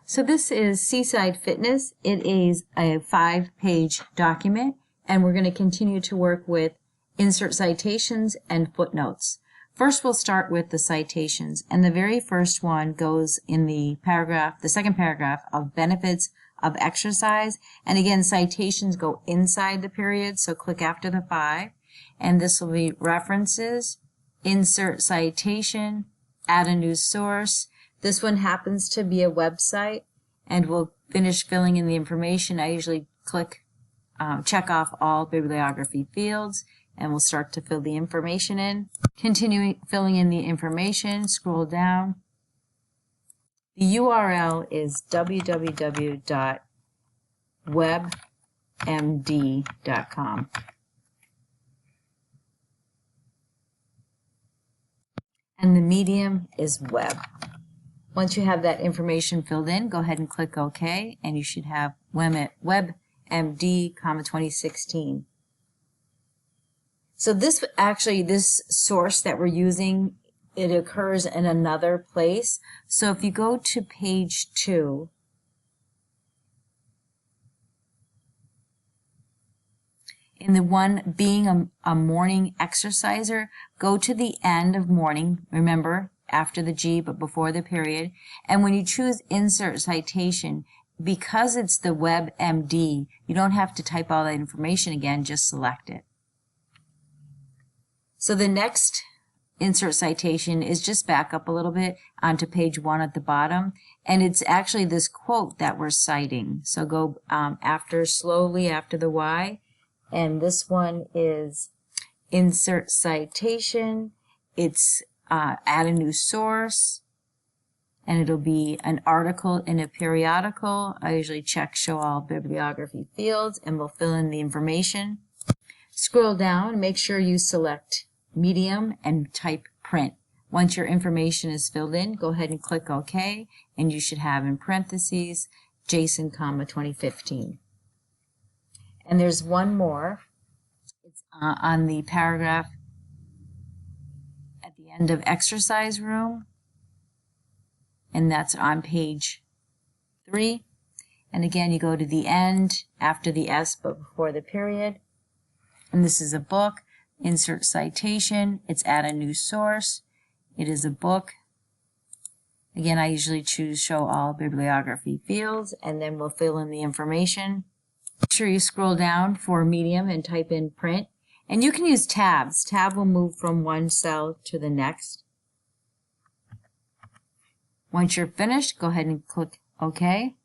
So this is Seaside Fitness. It is a 5-page document, and we're going to continue to work with insert citations and footnotes. First, we'll start with the citations, and the very first one goes in the paragraph, the second paragraph of benefits of exercise. And again, citations go inside the period, so click after the 5, and this will be references, insert citation, add a new source. This one happens to be a website, and we'll finish filling in the information. I usually check off all bibliography fields, and we'll start to fill the information in. Continuing filling in the information, scroll down. The URL is www.webmd.com. And the medium is web. Once you have that information filled in, go ahead and click OK, and you should have WebMD, 2016. So this source that we're using, it occurs in another place. So if you go to page 2, in the one being a morning exerciser, go to the end of morning, remember, after the G but before the period, and when you choose insert citation, because it's the WebMD, you don't have to type all that information again, just select it. So the next insert citation is just back up a little bit onto page 1 at the bottom, and it's actually this quote that we're citing. So go slowly after the Y, and this one is insert citation. It's add a new source, and it'll be an article in a periodical. I usually check show all bibliography fields, and we'll fill in the information. Scroll down, make sure you select medium and type print. Once your information is filled in, go ahead and click OK, and you should have in parentheses Jason, 2015. And there's one more. It's on the paragraph at the end of exercise room, and that's on page 3. And again, you go to the end after the S but before the period, and this is a book. Insert citation, it's add a new source. It is a book. Again, I usually choose show all bibliography fields, and then we'll fill in the information. Make sure you scroll down for medium and type in print. And you can use tabs. Tab will move from one cell to the next. Once you're finished, go ahead and click OK.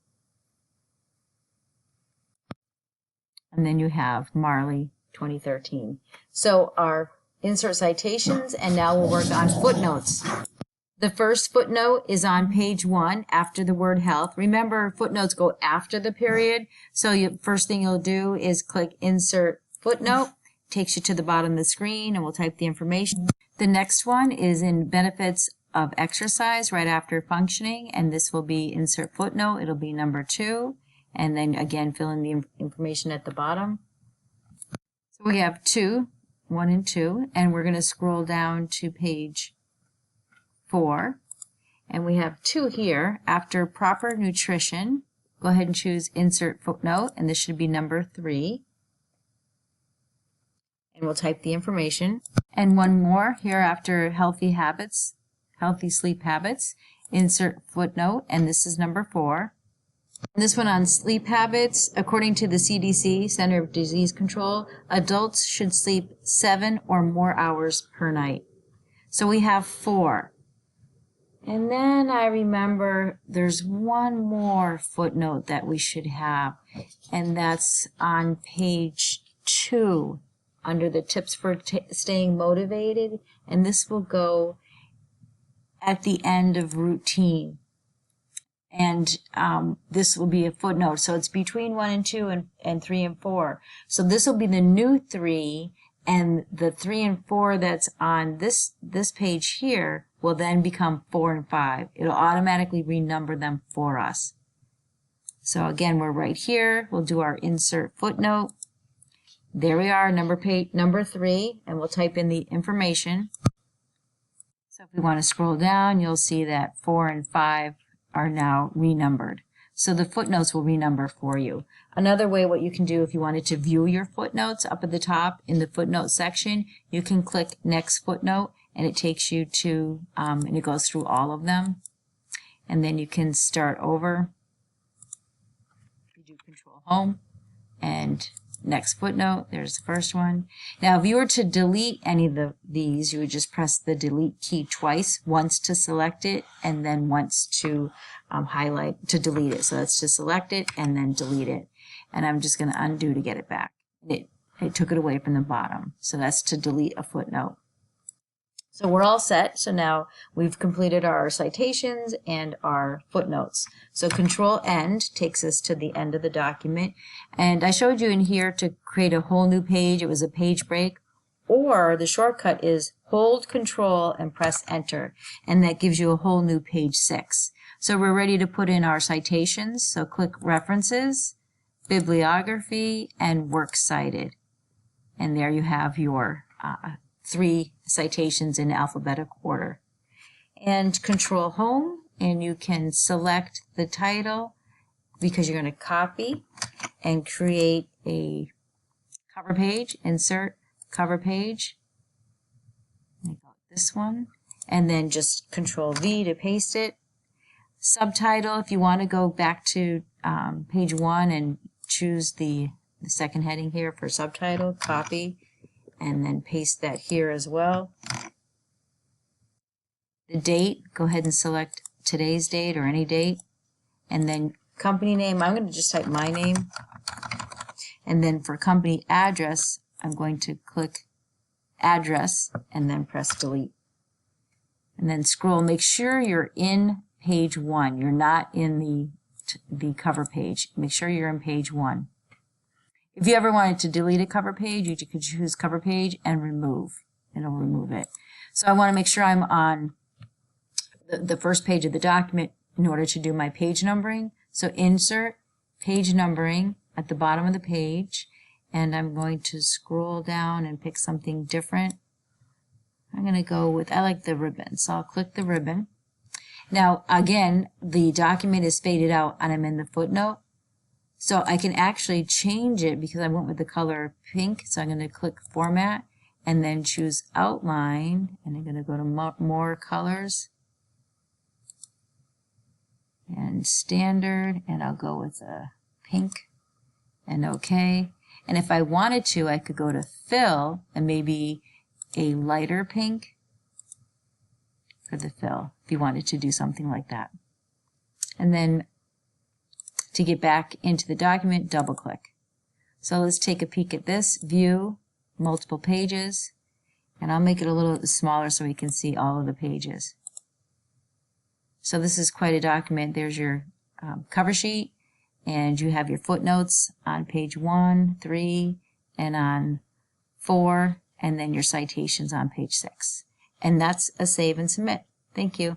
And then you have Marley, 2013. So our insert citations, and now we'll work on footnotes. The first footnote is on page 1 after the word health. Remember, footnotes go after the period, so first thing you'll do is click insert footnote. Takes you to the bottom of the screen, and we'll type the information. The next one is in benefits of exercise right after functioning, and this will be insert footnote. It'll be number 2, and then again fill in the information at the bottom. So we have 1 and 2, and we're going to scroll down to page 4, and we have 2 here. After proper nutrition, go ahead and choose insert footnote, and this should be number 3. And we'll type the information. And one more here after healthy habits, healthy sleep habits, insert footnote, and this is number 4. And this one on sleep habits, according to the CDC, Center of Disease Control, adults should sleep 7 or more hours per night. So we have 4. And then I remember there's one more footnote that we should have, and that's on page 2 under the tips for staying motivated, and this will go at the end of routine. And this will be a footnote. So it's between 1 and 2 and 3 and 4. So this will be the new 3, and the 3 and 4 that's on this page here will then become 4 and 5. It'll automatically renumber them for us. So again, we're right here. We'll do our insert footnote. There we are, number 3, and we'll type in the information. So if we want to scroll down, you'll see that 4 and 5 are now renumbered. So the footnotes will be numbered for you. Another way, what you can do if you wanted to view your footnotes up at the top in the footnote section, you can click next footnote and it takes you to, and it goes through all of them. And then you can start over. You do Control Home and next footnote. There's the first one. Now, if you were to delete any of these, you would just press the delete key twice, once to select it and then once to to delete it. So that's to select it and then delete it. And I'm just going to undo to get it back. It took it away from the bottom. So that's to delete a footnote. So we're all set. So now we've completed our citations and our footnotes. So Control End takes us to the end of the document. And I showed you in here to create a whole new page. It was a page break. Or the shortcut is hold Control and press Enter. And that gives you a whole new page 6. So we're ready to put in our citations. So click References, Bibliography, and Works Cited. And there you have your 3 citations in alphabetical order. And Control Home, and you can select the title because you're going to copy and create a cover page, insert cover page. This one, and then just Control V to paste it. Subtitle, if you want to go back to page 1 and choose the second heading here for subtitle, copy, and then paste that here as well. The date, go ahead and select today's date or any date. And then company name, I'm going to just type my name. And then for company address, I'm going to click address and then press delete. And then scroll, make sure you're in page 1. You're not in the cover page. Make sure you're in page 1. If you ever wanted to delete a cover page, you could choose cover page and remove. It'll remove it. So I want to make sure I'm on the first page of the document in order to do my page numbering. So insert page numbering at the bottom of the page, and I'm going to scroll down and pick something different. I'm going to go with, I like the ribbon, so I'll click the ribbon. Now, again, the document is faded out and I'm in the footnote. So I can actually change it because I went with the color pink. So I'm going to click Format and then choose Outline. And I'm going to go to More Colors and Standard. And I'll go with a pink and OK. And if I wanted to, I could go to Fill and maybe a lighter pink for the fill, if you wanted to do something like that. And then to get back into the document, double click. So let's take a peek at this, View, Multiple Pages, and I'll make it a little smaller so we can see all of the pages. So this is quite a document. There's your cover sheet, and you have your footnotes on page 1, 3, and on 4, and then your citations on page 6. And that's a save and submit. Thank you.